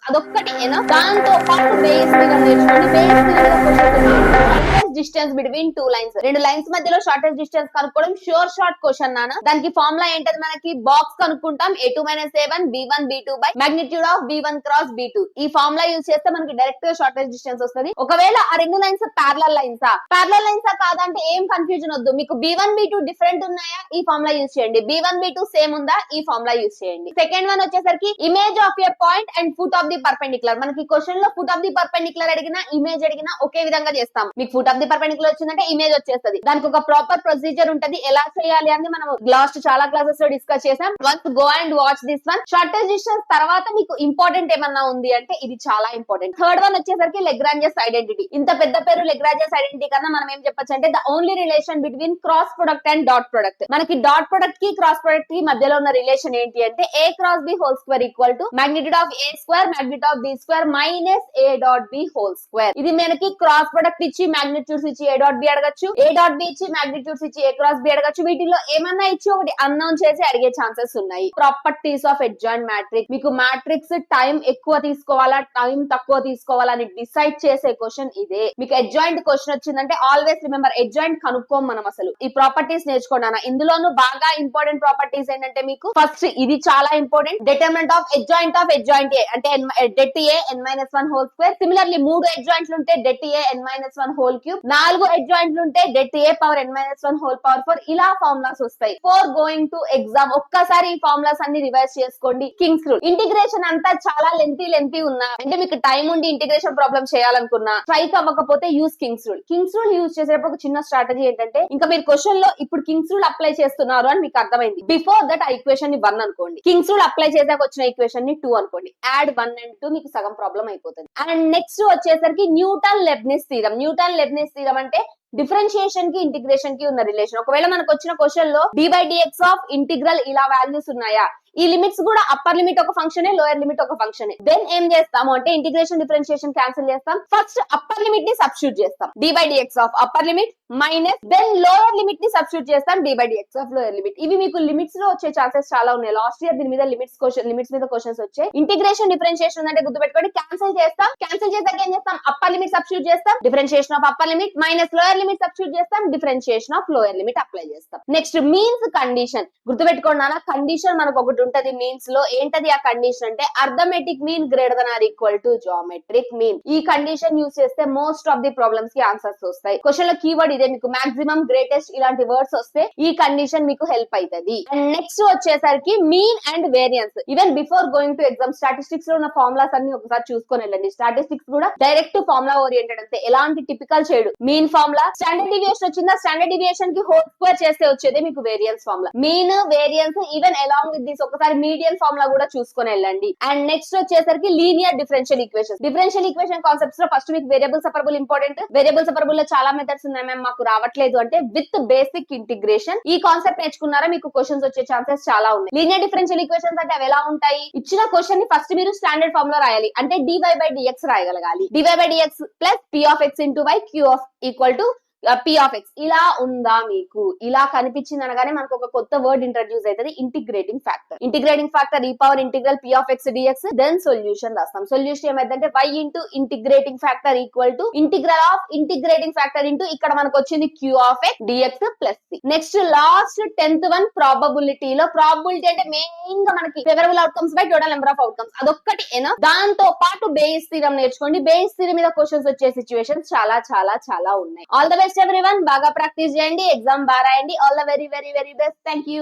అదొక్కటి దాంతో పాటు బేస్ మీద నేర్చుకోండి. బేస్ మీద shortest distance between two lines, రెండు లైన్స్ మధ్యలో షార్టెస్ట్ డిస్టెన్స్ కనుక్కోవడం షూర్ షార్ట్ క్వశ్చన్ నాన్న. దానికి ఫార్ములా ఏంటది? మనకి బాక్స్ కనుక్కుంటాం a2 - a1 b1 b2 by magnitude of b1 cross b2. ఈ ఫార్ములా యూజ్ చేస్తే మనకి డైరెక్ట్ గా షార్టెస్ట్ డిస్టెన్స్ వస్తుంది. ఒకవేళ ఆ రెండు లైన్స్ ప్యారలల్ లైన్సా కాదంటే ఏం కన్ఫ్యూజన్ వద్దు. మీకు b1 b2 డిఫరెంట్ ఉన్నాయా? ఈ ఫార్ములా యూజ్ చేయండి. b1 b2 సేమ్ ఉందా? ఈ ఫార్ములా యూజ్ చేయండి. సెకండ్ వన్ వచ్చేసరికి image of a point and foot of the perpendicular. మనకి క్వశ్చన్ లో ఫుట్ ఆఫ్ ది పర్పెండిక్యులర్ అడిగినా ఇమేజ్ అడిగినా ఒకే విధంగా చేస్తాం. మీకు ఫుట్ ఆఫ్ ది పర్పెండిక్యులర్ వచ్చిందంటే ఇమేజ్ వచ్చేస్తుంది. దానికి ఒక ప్రాపర్ ప్రొసీజర్ ఉంటది. ఎలా చేయాలి అని మనం లాస్ట్ చాలా క్లాసెస్ లో డిస్కస్ చేసాం. Once go and watch this one. Shortest distance తర్వాత మీకు ఇంపార్టెంట్ ఏమన్నా ఉంది అంటే ఇది చాలా ఇంపార్టెంట్. థర్డ్ వన్ వచ్చేసరికి లెగ్రాంజెస్ ఐడెంటిటీ. ఇంత పెద్ద పేరు లెగ్రాంజెస్ ఐడెంటిటీ కన్నా మనం ఏం చెప్పొచ్చు అంటే the only relation between cross product and dot product. మనకి డాట్ ప్రొడక్ట్ కి క్రాస్ ప్రొడక్ట్ కి మధ్యలో ఉన్న రిలేషన్ ఏంటి అంటే a cross b whole square equal to magnitude of a square magnitude of b square minus a dot b whole square. ఇది మనకి cross product ఇచ్చి మాగ్నిట్యూడ్స్ ఇచ్చి a డాట్ b అడగచ్చు, a డాట్ b ఇచ్చి magnitudes ఇచ్చి a cross b అడగచ్చు. వీటిలో ఏమన్నా ఇచ్చి ఒకటి అన్నౌన్ చేసి అడిగే ఛాన్సెస్ ఉన్నాయి. Properties of adjoint matrix. మీకు మ్యాట్రిక్స్ టైం ఎక్కువ తీసుకోవాలా టైం తక్కువ తీసుకోవాలా అని డిసైడ్ చేసే క్వశ్చన్ ఇదే. మీకు అడ్జాయింట్ క్వశ్చన్ వచ్చిందంటే ఆల్వేస్ రిమెంబర్ అడ్జాయింట్ కనుక్కోం మనం అసలు. ఈ ప్రాపర్టీస్ నేర్చుకున్నాను. ఇందులోనూ బాగా ఇంపార్టెంట్ ప్రాపర్టీస్ ఏంటంటే మీకు ఫస్ట్ ఇది చాలా ఇంపార్టెంట్. డిటర్మినెంట్ ఆఫ్ అడ్జాయింట్ ఏ అంటే det a n-1 whole square. Similarly 3 అడ్జాయింట్లు ఉంటే det a n-1 whole cube. 4 అడ్జాయింట్లు ఉంటే det a power n-1 whole power 4. ఇలా ఫార్ములాస్ వస్తాయి. ఫోర్ గోయింగ్ టు ఎగ్జామ్ ఒక్కసారి ఈ ఫార్ములాస్ అన్ని రివైజ్ చేసుకోండి. Kings rule. ఇంటిగ్రేషన్ అంతా చాలా లెంతీ ఉన్నా అంటే మీకు టైం ఉండి ఇంటిగ్రేషన్ ప్రాబ్లమ్ చేయాలనుకున్నా స్ట్రైక్ అవ్వకపోతే use Kings rule. Kings rule use చేసేటప్పుడు ఒక చిన్న స్ట్రాటజీ ఏంటంటే ఇంకా మీరు క్వశ్చన్ లో ఇప్పుడు కింగ్స్ రూల్ అప్లై చేస్తున్నారు అని మీకు అర్థమైంది. బిఫోర్ దట్ ఆ ఈక్వేషన్ ని 1 అనుకోండి. కింగ్స్ రూల్ అప్లై చేసాక వచ్చిన ఈక్వేషన్ ని 2 అనుకోండి. యాడ్ 1 and 2 మీకు సగం ప్రాబ్లం అయిపోతుంది. అండ్ నెక్స్ట్ వచ్చేసరికి న్యూటన్ లెబ్నిజ్ థీరం. న్యూటన్ లెబ్నిజ్ థీరం అంటే డిఫరెన్షియేషన్ కి ఇంటిగ్రేషన్ కి ఉన్న రిలేషన్. ఒకవేళ మనకు వచ్చిన క్వశ్చన్ లో d/dx ఆఫ్ ఇంటిగ్రల్ ఇలా వాల్యూస్ ఉన్నాయా, ఈ లిమిట్స్ కూడా అప్పర్ లిమిట్ ఒక ఫంక్షన్ లోయర్ లిమిట్ ఒక ఫంక్షన్. దెన్ ఏం చేస్తాము అంటే ఇంటిగ్రేషన్ డిఫరెన్షియేషన్ క్యాన్సిల్ చేస్తాం. ఫస్ట్ అప్పర్ లిమిట్ ని సబ్స్టిట్యూట్ చేస్తాం. d/dx of upper limit minus then lower limit ని సబ్స్టిట్యూట్ చేస్తాం. d/dx of lower limit. ఇవి మీకు లిమిట్స్ లో వచ్చే ఛాన్సెస్ చాలా ఉన్నాయి. లాస్ట్ ఇయర్ దీని మీద లిమిట్స్ మీద క్వశ్చన్స్ వచ్చాయి. ఇంటిగ్రేషన్ డిఫరెన్షియేషన్ ఉందంటే గుర్తుపెట్టుకోండి. క్యాన్సిల్ చేస్తాం. క్యాన్సిల్ చేసాక ఏం చేస్తాం? అప్పర్ లిమిట్ సబ్స్టిట్యూట్ చేస్తాం. Differentiation of upper limit minus lower limit substitute చేస్తాం. Differentiation of lower limit apply చేస్తాం. Next means condition. గుర్తుపెట్టుకోండి నాన్న, కండిషన్ మనకు ఒకటి ఉంటది మీన్స్ లో. ఏంటది ఆ కండిషన్ అంటే arithmetic mean greater than are equal to geometric mean. ఈ కండిషన్ యూజ్ చేస్తే మోస్ట్ ఆఫ్ ది ప్రాబ్లమ్స్ కి ఆన్సర్స్ వస్తాయి. క్వశ్చన్ లో కీవర్డ్ ఇదే. మీకు మాక్సిమం గ్రేటెస్ట్ ఇలాంటి వర్డ్స్ వస్తే ఈ కండిషన్ మీకు హెల్ప్ అవుతుంది. అండ్ నెక్స్ట్ వచ్చేసరికి mean and variance. Even before going to exam statistics లో ఉన్న ఫార్ములాస్ అన్ని ఒకసారి చూసుకొని వెళ్ళండి. స్టాటిస్టిక్స్ కూడా డైరెక్ట్ ఫార్ములా ఓరియంటెడ్ అంతే. ఎలాంటి టిపికల్ చేయడు. మీన్ ఫార్ములా స్టాండర్డ్ డివియేషన్ వచ్చిందా, స్టాండర్డ్ డివియేషన్ కి హోల్ స్క్వేర్ చేస్తే వచ్చేది మీకు variance formula. Mean variance even along with this ఒకసారి మీడియన్ ఫార్ములా కూడా చూసుకొని వెళ్ళండి. అండ్ నెక్స్ట్ వచ్చేసరికి linear differential equation. Differential equation concepts లో ఫస్ట్ మీకు variable separable important. Variable separable లో చాలా మెథడ్స్ ఉన్నాయి మ్యామ్, మాకు రావట్లేదు అంటే విత్ బేసిక్ ఇంటిగ్రేషన్ ఈ కాన్సెప్ట్ నేర్చుకున్నారా మీకు క్వశ్చన్స్ వచ్చే ఛాన్సెస్ చాలా ఉన్నాయి. లీనియర్ డిఫరెన్షియల్ ఈక్వేషన్స్ అంటే అవి ఎలా ఉంటాయి? ఇచ్చిన క్వశ్చన్ ని ఫస్ట్ మీరు స్టాండర్డ్ ఫార్ములా రాయాలి. అంటే dy/dx రాయగలగాలి. dy/dx plus p of x into y q of equal to p of x. ఇలా ఉందా మీకు? ఇలా కనిపించింది అనగానే మనకు ఒక కొత్త వర్డ్ ఇంట్రడ్యూస్ అవుతుంది, integrating factor. Integrating factor e power integral p of x dx. Then solution రాస్తాం. సొల్యూషన్ ఏమైందంటే y into integrating factor equal to integral of integrating factor into ఇక్కడ మనకు వచ్చింది q of x dx plus c. Next last 10th one ప్రాబబిలిటీలో. Probability అంటే main గా మనకి favourable outcomes by total number of outcomes. అదొక్కటి దాంతో పాటు బేస్ థీరం నేర్చుకోండి. బేస్ థీరం మీద క్వశ్చన్స్ వచ్చే సిచ్యువేషన్స్ చాలా చాలా చాలా ఉన్నాయి. All the best everyone. బాగా ప్రాక్టీస్ చేయండి. ఎగ్జామ్ బాగా రాయండి. All the very very very best. Thank you.